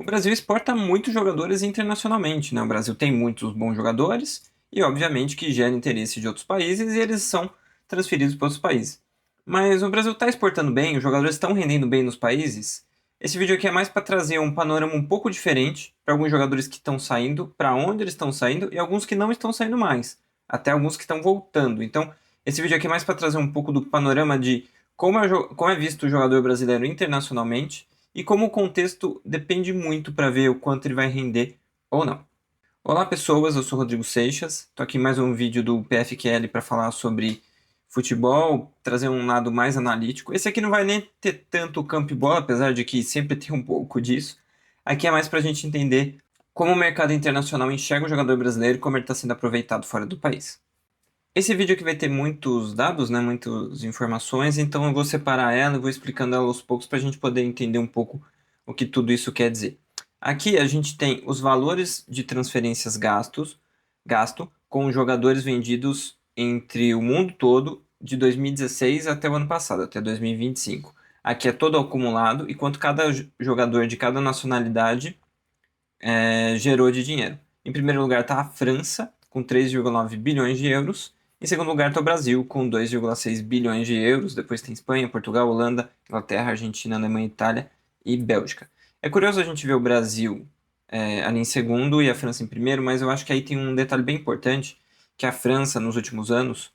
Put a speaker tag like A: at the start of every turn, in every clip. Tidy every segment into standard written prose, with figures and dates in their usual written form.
A: O Brasil exporta muitos jogadores internacionalmente, né? O Brasil tem muitos bons jogadores e, obviamente, que gera interesse de outros países e eles são transferidos para outros países. Mas o Brasil está exportando bem, os jogadores estão rendendo bem nos países. Esse vídeo aqui é mais para trazer um panorama um pouco diferente para alguns jogadores que estão saindo, para onde eles estão saindo e alguns que não estão saindo mais, até alguns que estão voltando. Então, esse vídeo aqui é mais para trazer um pouco do panorama de como é visto o jogador brasileiro internacionalmente e como o contexto depende muito para ver o quanto ele vai render ou não. Olá pessoas, eu sou Rodrigo Seixas, estou aqui em mais um vídeo do PFQL para falar sobre futebol, trazer um lado mais analítico. Esse aqui não vai nem ter tanto campo e bola, apesar de que sempre tem um pouco disso. Aqui é mais para a gente entender como o mercado internacional enxerga o jogador brasileiro e como ele está sendo aproveitado fora do país. Esse vídeo aqui vai ter muitos dados, né, muitas informações, então eu vou separar ela e vou explicando ela aos poucos para a gente poder entender um pouco o que tudo isso quer dizer. Aqui a gente tem os valores de transferências gasto com jogadores vendidos entre o mundo todo de 2016 até o ano passado, até 2025. Aqui é todo acumulado e quanto cada jogador de cada nacionalidade gerou de dinheiro. Em primeiro lugar está a França, com 3,9 bilhões de euros. Em segundo lugar está o Brasil, com 2,6 bilhões de euros. Depois tem Espanha, Portugal, Holanda, Inglaterra, Argentina, Alemanha, Itália e Bélgica. É curioso a gente ver o Brasil ali em segundo e a França em primeiro, mas eu acho que aí tem um detalhe bem importante, que a França, nos últimos anos,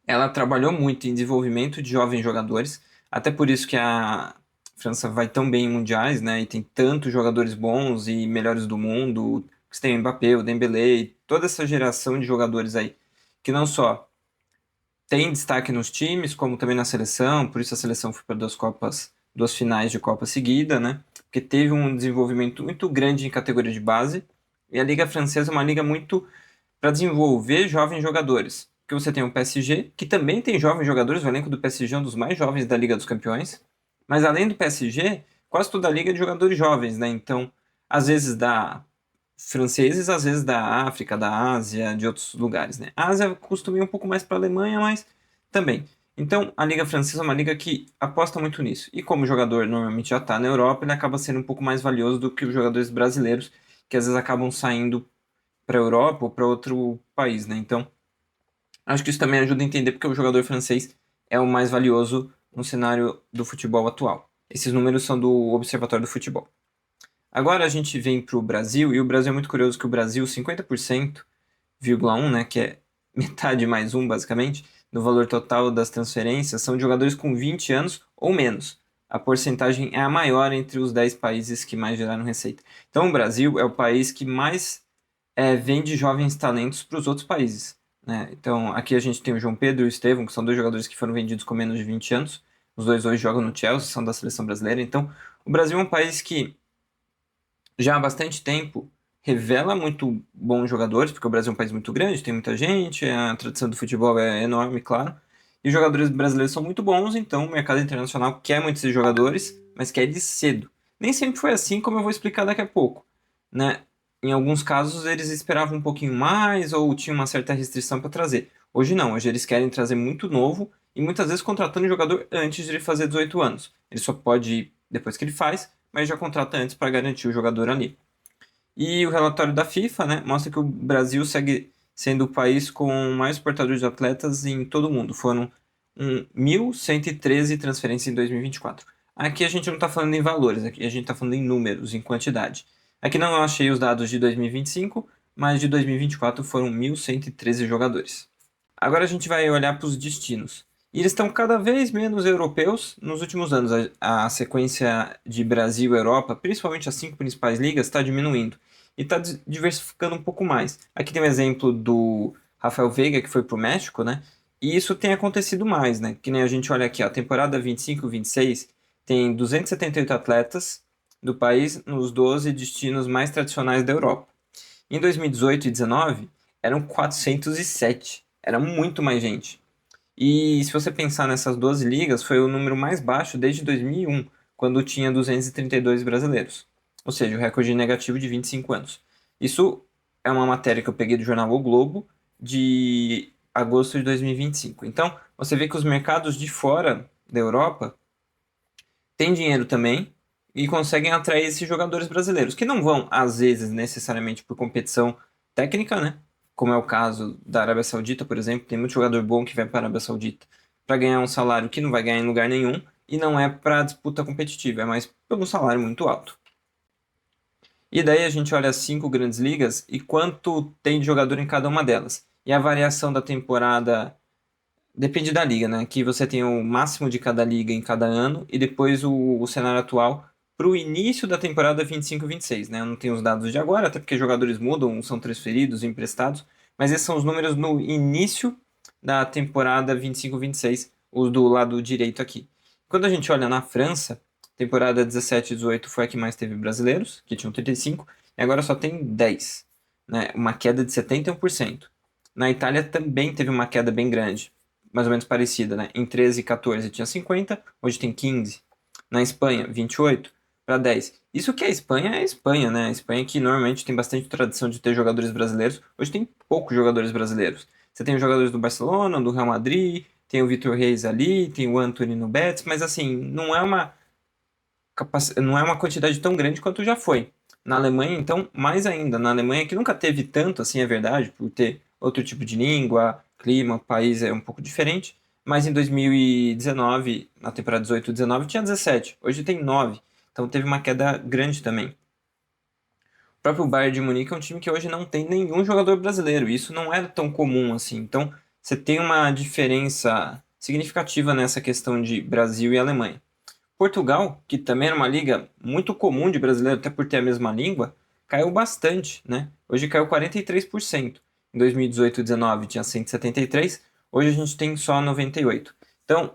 A: ela trabalhou muito em desenvolvimento de jovens jogadores, até por isso que a França vai tão bem em mundiais, né? E tem tantos jogadores bons e melhores do mundo. Você tem o Mbappé, o Dembélé, e toda essa geração de jogadores aí, que não só tem destaque nos times, como também na seleção, por isso a seleção foi para duas finais de Copa seguida, né? Porque teve um desenvolvimento muito grande em categoria de base, e a Liga Francesa é uma liga muito para desenvolver jovens jogadores. Porque você tem o PSG, que também tem jovens jogadores, o elenco do PSG é um dos mais jovens da Liga dos Campeões. Mas além do PSG, quase toda a liga é de jogadores jovens, né? Então, às vezes da franceses, às vezes da África, da Ásia, de outros lugares, né? A Ásia costuma ir um pouco mais para a Alemanha, mas também. Então, a Liga Francesa é uma liga que aposta muito nisso. E como o jogador normalmente já está na Europa, ele acaba sendo um pouco mais valioso do que os jogadores brasileiros, que às vezes acabam saindo para a Europa ou para outro país, né? Então, acho que isso também ajuda a entender porque o jogador francês é o mais valioso no cenário do futebol atual. Esses números são do Observatório do Futebol. Agora a gente vem para o Brasil, e o Brasil é muito curioso que o Brasil, 50,1, né, que é metade mais um, basicamente, do valor total das transferências, são de jogadores com 20 anos ou menos. A porcentagem é a maior entre os 10 países que mais geraram receita. Então o Brasil é o país que mais vende jovens talentos para os outros países, né? Então, aqui a gente tem o João Pedro e o Estevão, que são dois jogadores que foram vendidos com menos de 20 anos. Os dois hoje jogam no Chelsea, são da seleção brasileira. Então, o Brasil é um país que já há bastante tempo revela muito bons jogadores, porque o Brasil é um país muito grande, tem muita gente, a tradição do futebol é enorme, claro. E os jogadores brasileiros são muito bons, então o mercado internacional quer muitos esses jogadores, mas quer eles cedo. Nem sempre foi assim, como eu vou explicar daqui a pouco, né? Em alguns casos eles esperavam um pouquinho mais ou tinham uma certa restrição para trazer. Hoje não, hoje eles querem trazer muito novo e muitas vezes contratando o jogador antes de ele fazer 18 anos. Ele só pode ir depois que ele faz, mas já contrata antes para garantir o jogador ali. E o relatório da FIFA, né, mostra que o Brasil segue sendo o país com mais exportadores de atletas em todo o mundo. Foram 1.113 transferências em 2024. Aqui a gente não está falando em valores, aqui a gente está falando em números, em quantidade. Aqui não achei os dados de 2025, mas de 2024 foram 1.113 jogadores. Agora a gente vai olhar para os destinos. E eles estão cada vez menos europeus. Nos últimos anos, a sequência de Brasil e Europa, principalmente as cinco principais ligas, está diminuindo. E está diversificando um pouco mais. Aqui tem um exemplo do Rafael Veiga, que foi para o México, né? E isso tem acontecido mais, né? Que nem a gente olha aqui, a temporada 25-26 tem 278 atletas do país nos 12 destinos mais tradicionais da Europa. Em 2018 e 2019, eram 407. Era muito mais gente. E se você pensar nessas 12 ligas, foi o número mais baixo desde 2001, quando tinha 232 brasileiros. Ou seja, o recorde negativo de 25 anos. Isso é uma matéria que eu peguei do jornal O Globo, de agosto de 2025. Então, você vê que os mercados de fora da Europa têm dinheiro também, e conseguem atrair esses jogadores brasileiros, que não vão, às vezes, necessariamente por competição técnica, né? Como é o caso da Arábia Saudita, por exemplo, tem muito jogador bom que vai para a Arábia Saudita para ganhar um salário que não vai ganhar em lugar nenhum e não é para disputa competitiva, é mais pelo salário muito alto. E daí a gente olha as 5 grandes ligas e quanto tem de jogador em cada uma delas. E a variação da temporada depende da liga, né? Aqui você tem o máximo de cada liga em cada ano e depois o cenário atual para o início da temporada 25-26, né? Eu não tenho os dados de agora, até porque jogadores mudam, são transferidos, emprestados, mas esses são os números no início da temporada 25-26, os do lado direito aqui. Quando a gente olha na França, temporada 17-18 foi a que mais teve brasileiros, que tinham 35, e agora só tem 10, né? Uma queda de 71%. Na Itália também teve uma queda bem grande, mais ou menos parecida, né? Em 13 e 14 tinha 50, hoje tem 15. Na Espanha, 28 para 10. Isso que é a Espanha, né? A Espanha que normalmente tem bastante tradição de ter jogadores brasileiros, hoje tem poucos jogadores brasileiros. Você tem os jogadores do Barcelona, do Real Madrid, tem o Vitor Reis ali, tem o Antony no Betis, mas assim, não é uma quantidade tão grande quanto já foi. Na Alemanha, então, mais ainda. Na Alemanha, que nunca teve tanto, assim, é verdade, por ter outro tipo de língua, clima, o país é um pouco diferente. Mas em 2019, na temporada 18-19, tinha 17. Hoje tem 9. Então teve uma queda grande também. O próprio Bayern de Munique é um time que hoje não tem nenhum jogador brasileiro. E isso não é tão comum assim. Então você tem uma diferença significativa nessa questão de Brasil e Alemanha. Portugal, que também era uma liga muito comum de brasileiro, até por ter a mesma língua, caiu bastante, né? Hoje caiu 43%. Em 2018 e 19 tinha 173, hoje a gente tem só 98. Então,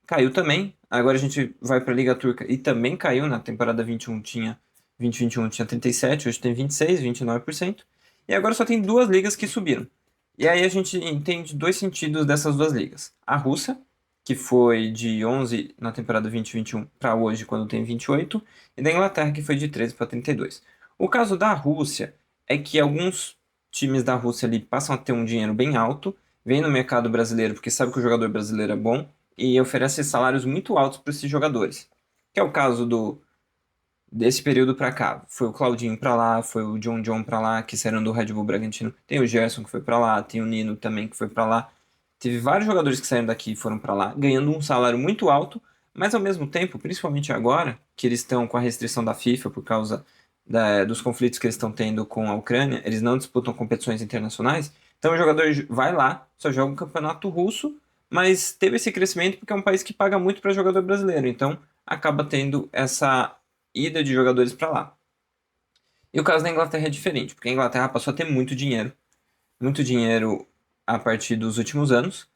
A: caiu também. Agora a gente vai para a Liga Turca e também caiu. Na temporada 21 tinha 2021 tinha 37, hoje tem 26, 29%. E agora só tem 2 ligas que subiram. E aí a gente entende 2 sentidos dessas 2 ligas. A Rússia, que foi de 11 na temporada 2021 para hoje, quando tem 28, e da Inglaterra, que foi de 13 para 32. O caso da Rússia é que alguns times da Rússia ali passam a ter um dinheiro bem alto, vem no mercado brasileiro porque sabe que o jogador brasileiro é bom, e oferece salários muito altos para esses jogadores. Que é o caso desse período para cá. Foi o Claudinho para lá, foi o John para lá, que saíram do Red Bull Bragantino. Tem o Gerson que foi para lá, tem o Nino também que foi para lá. Teve vários jogadores que saíram daqui e foram para lá, ganhando um salário muito alto, mas ao mesmo tempo, principalmente agora, que eles estão com a restrição da FIFA por causa dos conflitos que eles estão tendo com a Ucrânia, eles não disputam competições internacionais. Então o jogador vai lá, só joga um campeonato russo, mas teve esse crescimento porque é um país que paga muito para jogador brasileiro, então acaba tendo essa ida de jogadores para lá. E o caso da Inglaterra é diferente, porque a Inglaterra passou a ter muito dinheiro a partir dos últimos anos,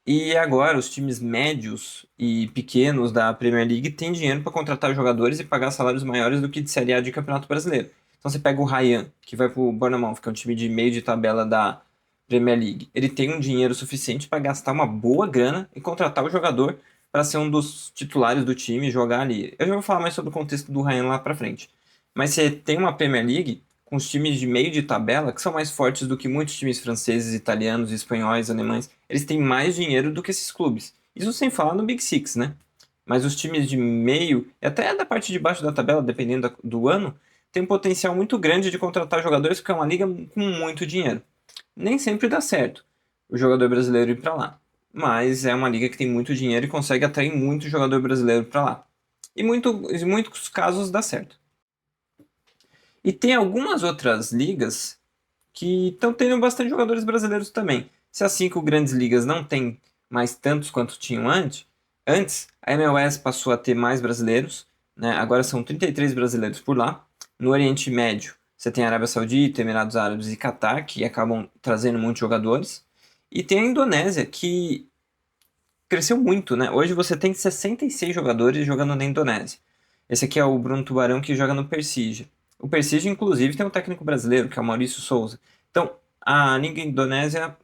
A: e agora os times médios e pequenos da Premier League têm dinheiro para contratar jogadores e pagar salários maiores do que de Série A de Campeonato Brasileiro. Então você pega o Ryan, que vai para o Bournemouth, que é um time de meio de tabela da Premier League. Ele tem um dinheiro suficiente para gastar uma boa grana e contratar o jogador para ser um dos titulares do time e jogar ali. Eu já vou falar mais sobre o contexto do Ryan lá para frente. Mas você tem uma Premier League com os times de meio de tabela que são mais fortes do que muitos times franceses, italianos, espanhóis, alemães. Eles têm mais dinheiro do que esses clubes. Isso sem falar no Big Six, né? Mas os times de meio, e até da parte de baixo da tabela, dependendo do ano, tem um potencial muito grande de contratar jogadores porque é uma liga com muito dinheiro. Nem sempre dá certo o jogador brasileiro ir para lá. Mas é uma liga que tem muito dinheiro e consegue atrair muito jogador brasileiro para lá. E em muitos casos dá certo. E tem algumas outras ligas que estão tendo bastante jogadores brasileiros também. Se as 5 grandes ligas não tem mais tantos quanto tinham antes a MLS passou a ter mais brasileiros, né? Agora são 33 brasileiros por lá. No Oriente Médio, você tem Arábia Saudita, Emirados Árabes e Catar, que acabam trazendo muitos jogadores. E tem a Indonésia, que cresceu muito, né? Hoje você tem 66 jogadores jogando na Indonésia. Esse aqui é o Bruno Tubarão, que joga no Persija. O Persija, inclusive, tem um técnico brasileiro, que é o Maurício Souza. Então, a Liga Indonésia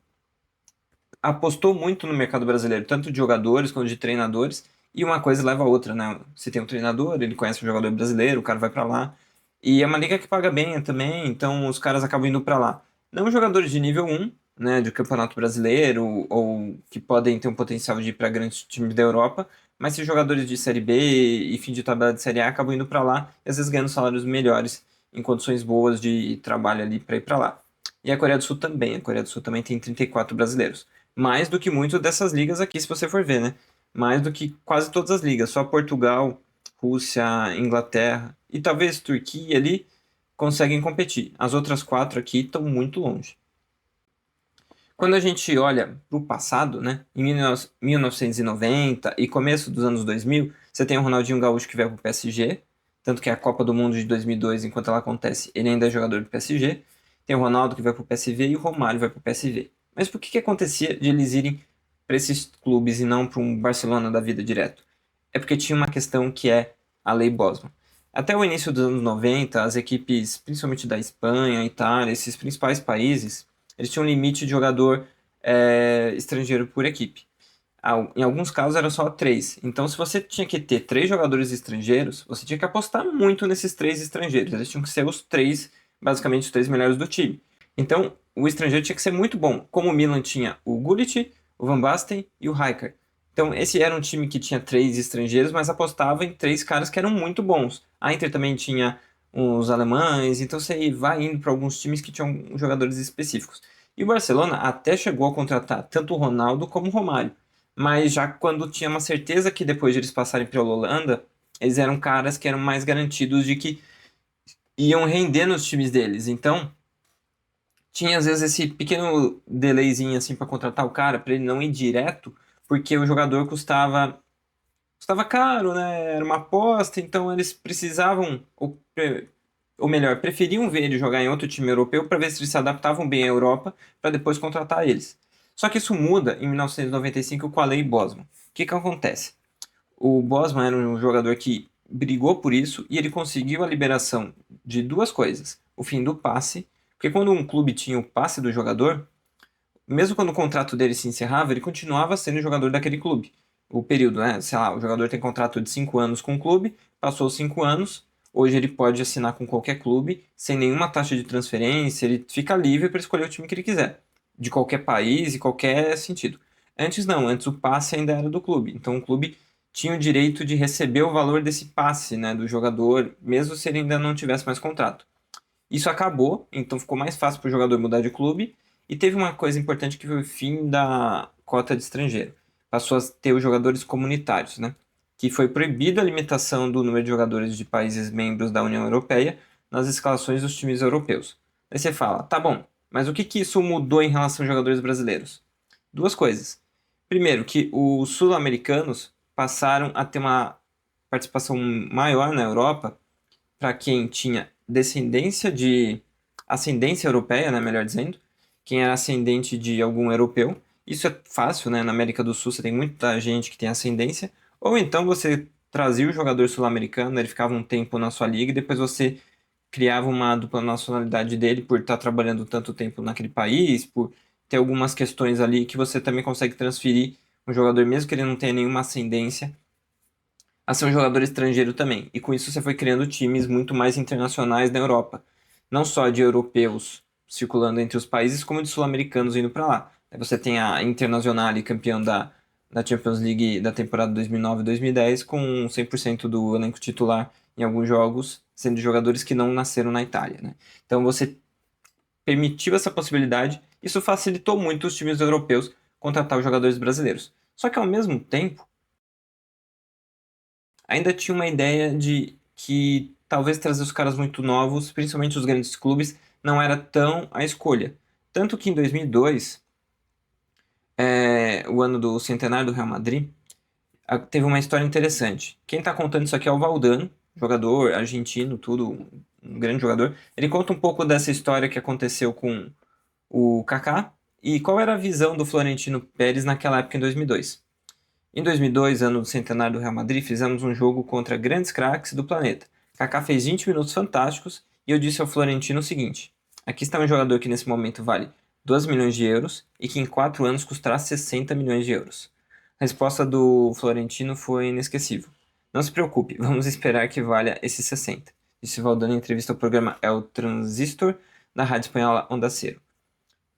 A: apostou muito no mercado brasileiro, tanto de jogadores quanto de treinadores, e uma coisa leva a outra, né? Você tem um treinador, ele conhece um jogador brasileiro, o cara vai para lá, e é uma liga que paga bem também, então os caras acabam indo para lá. Não jogadores de nível 1, né, de campeonato brasileiro, ou que podem ter um potencial de ir para grandes times da Europa, mas esses jogadores de Série B e fim de tabela de Série A acabam indo para lá e às vezes ganhando salários melhores em condições boas de trabalho ali para ir para lá. E a Coreia do Sul também. A Coreia do Sul também tem 34 brasileiros. Mais do que muito dessas ligas aqui, se você for ver, né? Mais do que quase todas as ligas. Só Portugal, Rússia, Inglaterra e talvez Turquia ali conseguem competir. As outras quatro aqui estão muito longe. Quando a gente olha para o passado, né, em 1990 e começo dos anos 2000, você tem o Ronaldinho Gaúcho que vai para o PSG, tanto que a Copa do Mundo de 2002, enquanto ela acontece, ele ainda é jogador do PSG. Tem o Ronaldo que vai para o PSV e o Romário vai para o PSV. Mas por que acontecia de eles irem para esses clubes e não para um Barcelona da vida direto? É porque tinha uma questão que é a Lei Bosman. Até o início dos anos 90, as equipes, principalmente da Espanha, Itália, esses principais países, eles tinham um limite de jogador estrangeiro por equipe. Em alguns casos era só 3. Então, se você tinha que ter 3 jogadores estrangeiros, você tinha que apostar muito nesses 3 estrangeiros. Eles tinham que ser os 3, basicamente os 3 melhores do time. Então, o estrangeiro tinha que ser muito bom. Como o Milan tinha o Gullit, o Van Basten e o Rijkaard. Então, esse era um time que tinha 3 estrangeiros, mas apostava em 3 caras que eram muito bons. A Inter também tinha os alemães, então você vai indo para alguns times que tinham jogadores específicos. E o Barcelona até chegou a contratar tanto o Ronaldo como o Romário. Mas já quando tinha uma certeza que depois de eles passarem pela Holanda, eles eram caras que eram mais garantidos de que iam render nos times deles. Então, tinha às vezes esse pequeno delayzinho assim para contratar o cara, para ele não ir direto, porque o jogador custava caro, né? Era uma aposta, então eles precisavam, ou melhor, preferiam ver ele jogar em outro time europeu para ver se eles se adaptavam bem à Europa para depois contratar eles. Só que isso muda em 1995 com a Lei Bosman. O que acontece? O Bosman era um jogador que brigou por isso e ele conseguiu a liberação de duas coisas. O fim do passe, porque quando um clube tinha o passe do jogador, mesmo quando o contrato dele se encerrava, ele continuava sendo jogador daquele clube. O período, né? Sei lá, o jogador tem contrato de 5 anos com o clube, passou os 5 anos, hoje ele pode assinar com qualquer clube, sem nenhuma taxa de transferência, ele fica livre para escolher o time que ele quiser, de qualquer país e qualquer sentido. Antes não, antes o passe ainda era do clube, então o clube tinha o direito de receber o valor desse passe, né, do jogador, mesmo se ele ainda não tivesse mais contrato. Isso acabou, então ficou mais fácil para o jogador mudar de clube. E teve uma coisa importante que foi o fim da cota de estrangeiro. Passou a ter os jogadores comunitários, né? Que foi proibida a limitação do número de jogadores de países membros da União Europeia nas escalações dos times europeus. Aí você fala, tá bom, mas o que isso mudou em relação aos jogadores brasileiros? Duas coisas. Primeiro, que os sul-americanos passaram a ter uma participação maior na Europa para quem tinha ascendência europeia, né, melhor dizendo, quem era ascendente de algum europeu. Isso é fácil, né? Na América do Sul você tem muita gente que tem ascendência. Ou então você trazia o jogador sul-americano, ele ficava um tempo na sua liga e depois você criava uma dupla nacionalidade dele por estar trabalhando tanto tempo naquele país, por ter algumas questões ali que você também consegue transferir um jogador, mesmo que ele não tenha nenhuma ascendência, a ser um jogador estrangeiro também. E com isso você foi criando times muito mais internacionais na Europa. Não só de europeus circulando entre os países, como de sul-americanos indo para lá. Aí você tem a Internazionale, campeão da Champions League da temporada 2009-2010, com 100% do elenco titular em alguns jogos, sendo jogadores que não nasceram na Itália, né? Então você permitiu essa possibilidade, isso facilitou muito os times europeus contratar os jogadores brasileiros. Só que ao mesmo tempo, ainda tinha uma ideia de que talvez trazer os caras muito novos, principalmente os grandes clubes, não era tão a escolha. Tanto que em 2002, o ano do centenário do Real Madrid, teve uma história interessante. Quem está contando isso aqui é o Valdano, jogador argentino, tudo, um grande jogador. Ele conta um pouco dessa história que aconteceu com o Kaká e qual era a visão do Florentino Pérez naquela época em 2002. Em 2002, ano do centenário do Real Madrid, fizemos um jogo contra grandes craques do planeta. Kaká fez 20 minutos fantásticos e eu disse ao Florentino o seguinte: aqui está um jogador que nesse momento vale 2 milhões de euros e que em 4 anos custará 60 milhões de euros. A resposta do Florentino foi inesquecível. Não se preocupe, vamos esperar que valha esses 60, disse Valdano em entrevista ao programa El Transistor da rádio espanhola Onda Cero.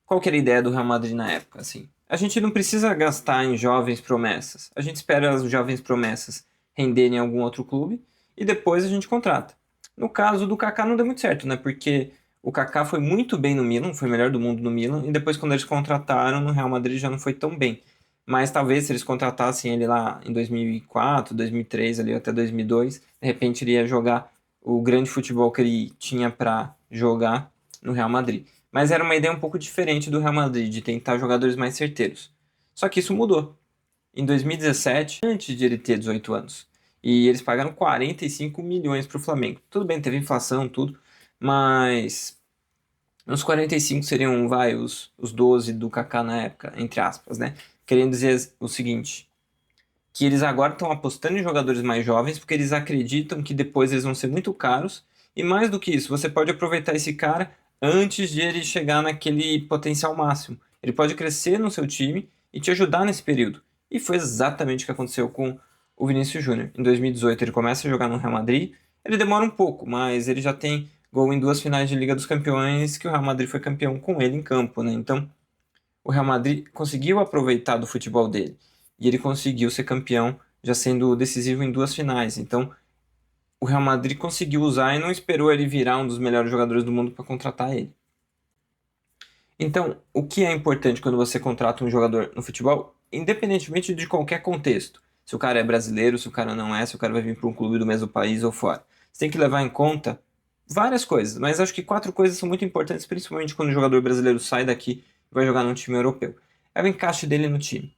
A: Qual que era a ideia do Real Madrid na época? Assim, A gente não precisa gastar em jovens promessas. A gente espera as jovens promessas renderem em algum outro clube e depois a gente contrata. No caso do Kaká não deu muito certo, né? Porque o Kaká foi muito bem no Milan, foi o melhor do mundo no Milan, e depois quando eles contrataram no Real Madrid já não foi tão bem. Mas talvez se eles contratassem ele lá em 2004, 2003, ali até 2002, de repente ele ia jogar o grande futebol que ele tinha para jogar no Real Madrid. Mas era uma ideia um pouco diferente do Real Madrid, de tentar jogadores mais certeiros. Só que isso mudou. Em 2017, antes de ele ter 18 anos. E eles pagaram 45 milhões para o Flamengo. Tudo bem, teve inflação, tudo, mas uns 45 seriam, vai, os 12 do Kaká na época, entre aspas, né? Querendo dizer o seguinte, que eles agora estão apostando em jogadores mais jovens porque eles acreditam que depois eles vão ser muito caros. E mais do que isso, você pode aproveitar esse cara antes de ele chegar naquele potencial máximo. Ele pode crescer no seu time e te ajudar nesse período. E foi exatamente o que aconteceu com o Vinícius Júnior. Em 2018 ele começa a jogar no Real Madrid. Ele demora um pouco, mas ele já tem gol em duas finais de Liga dos Campeões que o Real Madrid foi campeão com ele em campo, né? Então, o Real Madrid conseguiu aproveitar do futebol dele. E ele conseguiu ser campeão, já sendo decisivo em duas finais. Então, o Real Madrid conseguiu usar e não esperou ele virar um dos melhores jogadores do mundo para contratar ele. Então, o que é importante quando você contrata um jogador no futebol, independentemente de qualquer contexto, se o cara é brasileiro, se o cara não é, se o cara vai vir para um clube do mesmo país ou fora, você tem que levar em conta várias coisas, mas acho que quatro coisas são muito importantes, principalmente quando o jogador brasileiro sai daqui e vai jogar num time europeu. É o encaixe dele no time.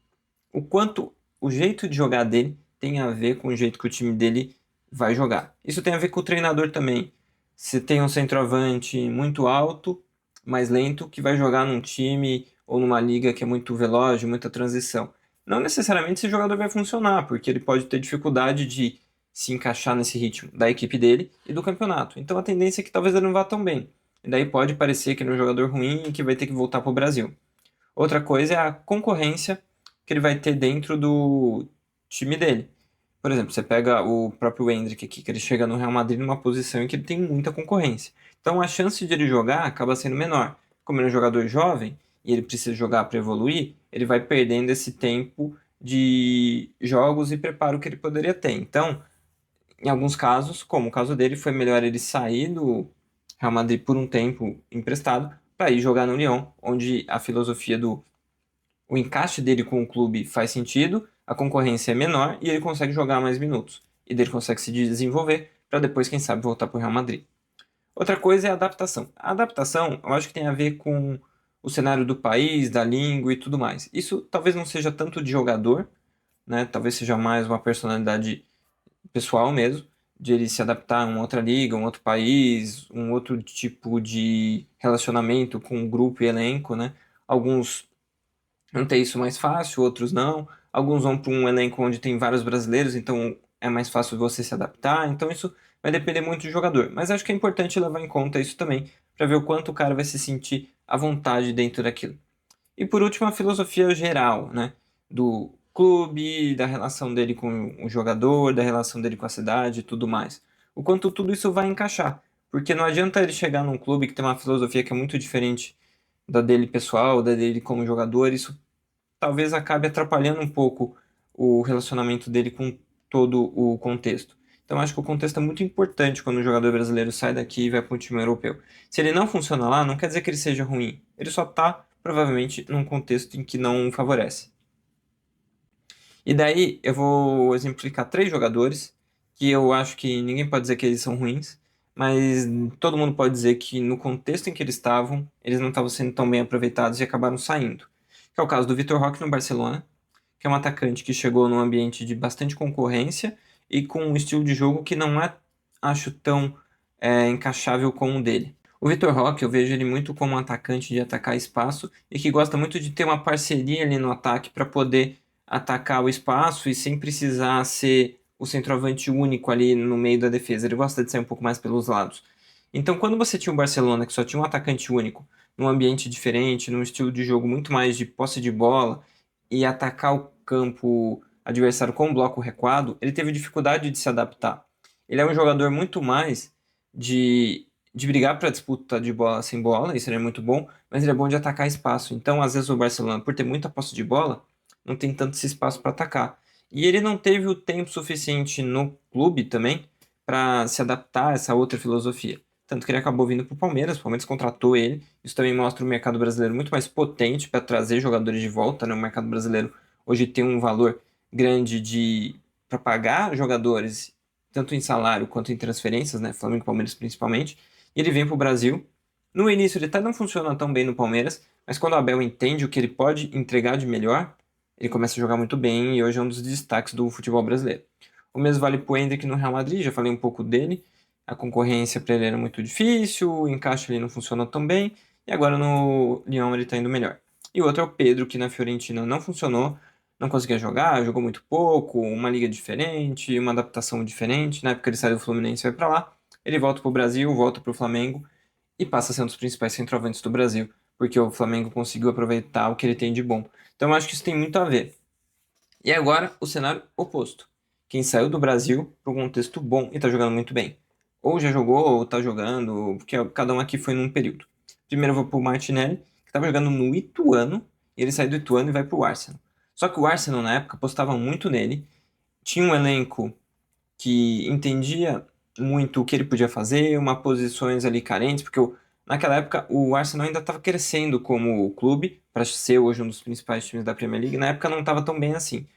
A: O quanto o jeito de jogar dele tem a ver com o jeito que o time dele vai jogar. Isso tem a ver com o treinador também. Se tem um centroavante muito alto, mais lento, que vai jogar num time ou numa liga que é muito veloz, de muita transição. Não necessariamente esse jogador vai funcionar, porque ele pode ter dificuldade de se encaixar nesse ritmo da equipe dele e do campeonato. Então a tendência é que talvez ele não vá tão bem. E daí pode parecer que ele é um jogador ruim e que vai ter que voltar para o Brasil. Outra coisa é a concorrência que ele vai ter dentro do time dele. Por exemplo, você pega o próprio Endrick aqui, que ele chega no Real Madrid numa posição em que ele tem muita concorrência. Então a chance de ele jogar acaba sendo menor. Como ele é um jogador jovem e ele precisa jogar para evoluir, ele vai perdendo esse tempo de jogos e preparo que ele poderia ter. Então, em alguns casos, como o caso dele, foi melhor ele sair do Real Madrid por um tempo emprestado para ir jogar no Lyon, onde a filosofia do o encaixe dele com o clube faz sentido, a concorrência é menor e ele consegue jogar mais minutos. E dele consegue se desenvolver para depois, quem sabe, voltar para o Real Madrid. Outra coisa é a adaptação. A adaptação, eu acho que tem a ver com o cenário do país, da língua e tudo mais. Isso talvez não seja tanto de jogador, né? Talvez seja mais uma personalidade pessoal mesmo, de ele se adaptar a uma outra liga, um outro país, um outro tipo de relacionamento com o grupo e elenco, né? Alguns vão ter isso mais fácil, outros não. Alguns vão para um elenco onde tem vários brasileiros, então é mais fácil você se adaptar. Então isso vai depender muito do jogador. Mas acho que é importante levar em conta isso também, para ver o quanto o cara vai se sentir à vontade dentro daquilo. E por último, a filosofia geral, né? Do clube, da relação dele com o jogador, da relação dele com a cidade e tudo mais. O quanto tudo isso vai encaixar. Porque não adianta ele chegar num clube que tem uma filosofia que é muito diferente da dele pessoal, da dele como jogador. Isso talvez acabe atrapalhando um pouco o relacionamento dele com todo o contexto. Então, acho que o contexto é muito importante quando o jogador brasileiro sai daqui e vai para um time europeu. Se ele não funciona lá, não quer dizer que ele seja ruim. Ele só está, provavelmente, num contexto em que não favorece. E daí, eu vou exemplificar três jogadores que eu acho que ninguém pode dizer que eles são ruins, mas todo mundo pode dizer que no contexto em que eles não estavam sendo tão bem aproveitados e acabaram saindo. Que é o caso do Vitor Roque no Barcelona, que é um atacante que chegou num ambiente de bastante concorrência e com um estilo de jogo que não é, acho, tão encaixável como o dele. O Vitor Roque, eu vejo ele muito como um atacante de atacar espaço e que gosta muito de ter uma parceria ali no ataque para poder atacar o espaço e sem precisar ser o centroavante único ali no meio da defesa. Ele gosta de sair um pouco mais pelos lados. Então, quando você tinha um Barcelona que só tinha um atacante único, num ambiente diferente, num estilo de jogo muito mais de posse de bola e atacar o campo adversário com um bloco recuado, ele teve dificuldade de se adaptar. Ele é um jogador muito mais de de brigar para disputa de bola sem bola, isso ele é muito bom, mas ele é bom de atacar espaço. Então, às vezes, o Barcelona, por ter muita posse de bola, não tem tanto esse espaço para atacar. E ele não teve o tempo suficiente no clube também para se adaptar a essa outra filosofia. Tanto que ele acabou vindo para o Palmeiras contratou ele. Isso também mostra o mercado brasileiro muito mais potente para trazer jogadores de volta, né? O mercado brasileiro hoje tem um valor grande de para pagar jogadores, tanto em salário quanto em transferências, né? Flamengo e Palmeiras principalmente. E ele vem para o Brasil. No início ele até não funciona tão bem no Palmeiras, mas quando o Abel entende o que ele pode entregar de melhor, ele começa a jogar muito bem e hoje é um dos destaques do futebol brasileiro. O mesmo vale para o Endrick no Real Madrid, já falei um pouco dele. A concorrência para ele era muito difícil, o encaixe ele não funcionou tão bem, e agora no Lyon ele está indo melhor. E o outro é o Pedro, que na Fiorentina não funcionou, não conseguia jogar, jogou muito pouco, uma liga diferente, uma adaptação diferente. Na época ele saiu do Fluminense e vai para lá. Ele volta para o Brasil, volta para o Flamengo e passa a ser um dos principais centroavantes do Brasil, porque o Flamengo conseguiu aproveitar o que ele tem de bom. Então eu acho que isso tem muito a ver. E agora o cenário oposto. Quem saiu do Brasil para um contexto bom e está jogando muito bem. Ou já jogou, ou está jogando, porque cada um aqui foi num período. Primeiro eu vou para o Martinelli, que estava jogando no Ituano, e ele sai do Ituano e vai para o Arsenal. Só que o Arsenal, na época, apostava muito nele, tinha um elenco que entendia muito o que ele podia fazer, uma posições ali carentes, porque naquela época o Arsenal ainda estava crescendo como clube, para ser hoje um dos principais times da Premier League, na época não estava tão bem assim.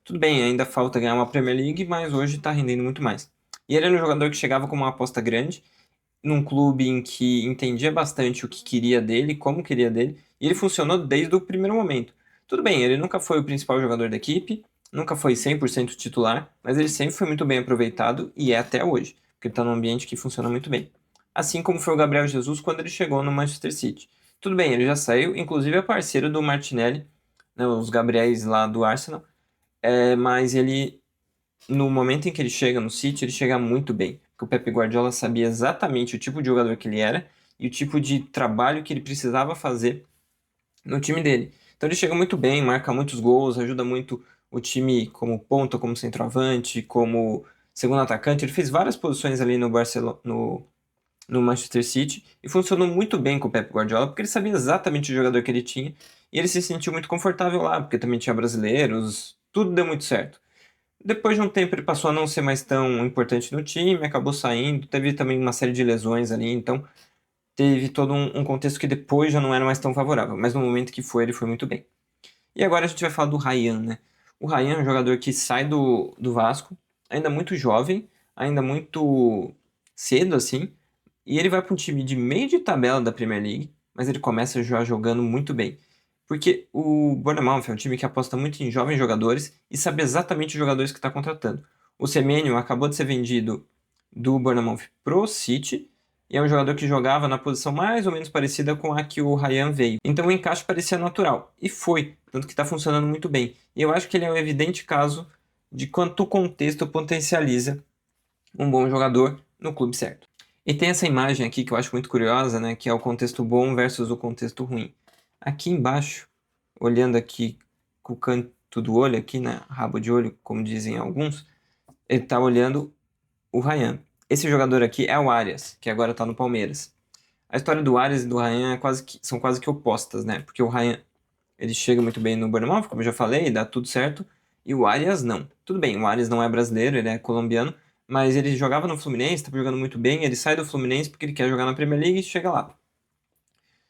A: Tudo bem, ainda falta ganhar uma Premier League, mas hoje está rendendo muito mais. E ele era um jogador que chegava com uma aposta grande, num clube em que entendia bastante o que queria dele, como queria dele, e ele funcionou desde o primeiro momento. Tudo bem, ele nunca foi o principal jogador da equipe, nunca foi 100% titular, mas ele sempre foi muito bem aproveitado e é até hoje, porque ele está num ambiente que funciona muito bem. Assim como foi o Gabriel Jesus quando ele chegou no Manchester City. Tudo bem, ele já saiu, inclusive é parceiro do Martinelli, né, os Gabriéis lá do Arsenal, mas ele, no momento em que ele chega no City, ele chega muito bem. Porque o Pep Guardiola sabia exatamente o tipo de jogador que ele era e o tipo de trabalho que ele precisava fazer no time dele. Então ele chega muito bem, marca muitos gols, ajuda muito o time como ponta, como centroavante, como segundo atacante. Ele fez várias posições ali no Barcelona, no Manchester City e funcionou muito bem com o Pep Guardiola, porque ele sabia exatamente o jogador que ele tinha e ele se sentiu muito confortável lá, porque também tinha brasileiros, tudo deu muito certo. Depois de um tempo ele passou a não ser mais tão importante no time, acabou saindo, teve também uma série de lesões ali, então teve todo um contexto que depois já não era mais tão favorável, mas no momento que foi, ele foi muito bem. E agora a gente vai falar do Ryan, né? O Ryan é um jogador que sai do Vasco, ainda muito jovem, ainda muito cedo assim, e ele vai para um time de meio de tabela da Premier League, mas ele começa já jogando muito bem. Porque o Bournemouth é um time que aposta muito em jovens jogadores e sabe exatamente os jogadores que está contratando. O Semenyo acabou de ser vendido do Bournemouth pro City e é um jogador que jogava na posição mais ou menos parecida com a que o Ryan veio. Então o encaixe parecia natural. E foi, tanto que está funcionando muito bem. E eu acho que ele é um evidente caso de quanto o contexto potencializa um bom jogador no clube certo. E tem essa imagem aqui que eu acho muito curiosa, né, que é o contexto bom versus o contexto ruim. Aqui embaixo, olhando aqui com o canto do olho, aqui na rabo de olho, como dizem alguns, ele está olhando o Ryan. Esse jogador aqui é o Arias, que agora está no Palmeiras. A história do Arias e do Ryan são quase que opostas, né? Porque o Ryan ele chega muito bem no Bournemouth, como eu já falei, dá tudo certo, e o Arias não. Tudo bem, o Arias não é brasileiro, ele é colombiano, mas ele jogava no Fluminense, estava jogando muito bem, ele sai do Fluminense porque ele quer jogar na Premier League e chega lá.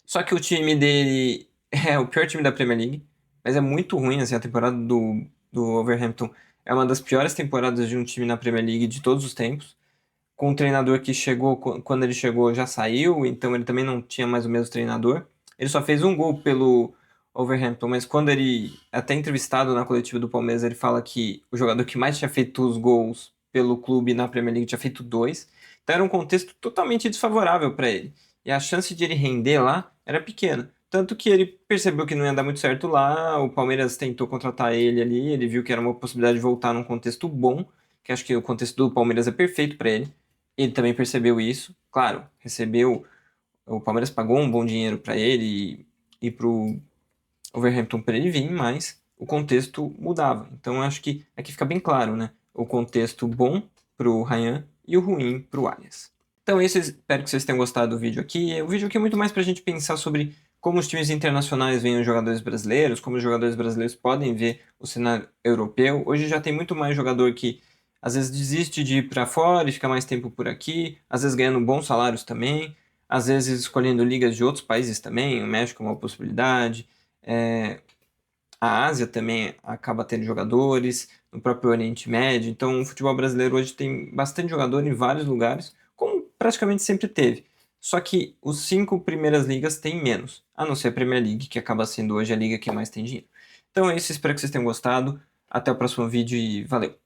A: Só que o time dele é o pior time da Premier League, mas é muito ruim, assim, a temporada do Wolverhampton é uma das piores temporadas de um time na Premier League de todos os tempos, com um treinador que chegou, quando ele chegou já saiu, então ele também não tinha mais o mesmo treinador. Ele só fez um gol pelo Wolverhampton, mas quando ele, até entrevistado na coletiva do Palmeiras, ele fala que o jogador que mais tinha feito os gols pelo clube na Premier League tinha feito dois. Então era um contexto totalmente desfavorável para ele. E a chance de ele render lá era pequena. Tanto que ele percebeu que não ia dar muito certo lá, o Palmeiras tentou contratar ele ali, ele viu que era uma possibilidade de voltar num contexto bom, que acho que o contexto do Palmeiras é perfeito para ele. Ele também percebeu isso. Claro, recebeu. O Palmeiras pagou um bom dinheiro para ele e para o Wolverhampton para ele vir, mas o contexto mudava. Então acho que aqui fica bem claro, né? O contexto bom para o Ryan e o ruim para o Arias. Então, espero que vocês tenham gostado do vídeo aqui. O vídeo aqui é muito mais para a gente pensar sobre como os times internacionais veem os jogadores brasileiros, como os jogadores brasileiros podem ver o cenário europeu. Hoje já tem muito mais jogador que às vezes desiste de ir para fora e fica mais tempo por aqui, às vezes ganhando bons salários também, às vezes escolhendo ligas de outros países também. O México é uma possibilidade. É, a Ásia também acaba tendo jogadores, no próprio Oriente Médio. Então, o futebol brasileiro hoje tem bastante jogador em vários lugares, como praticamente sempre teve. Só que os 5 primeiras ligas têm menos, a não ser a Premier League, que acaba sendo hoje a liga que mais tem dinheiro. Então é isso, espero que vocês tenham gostado. Até o próximo vídeo e valeu!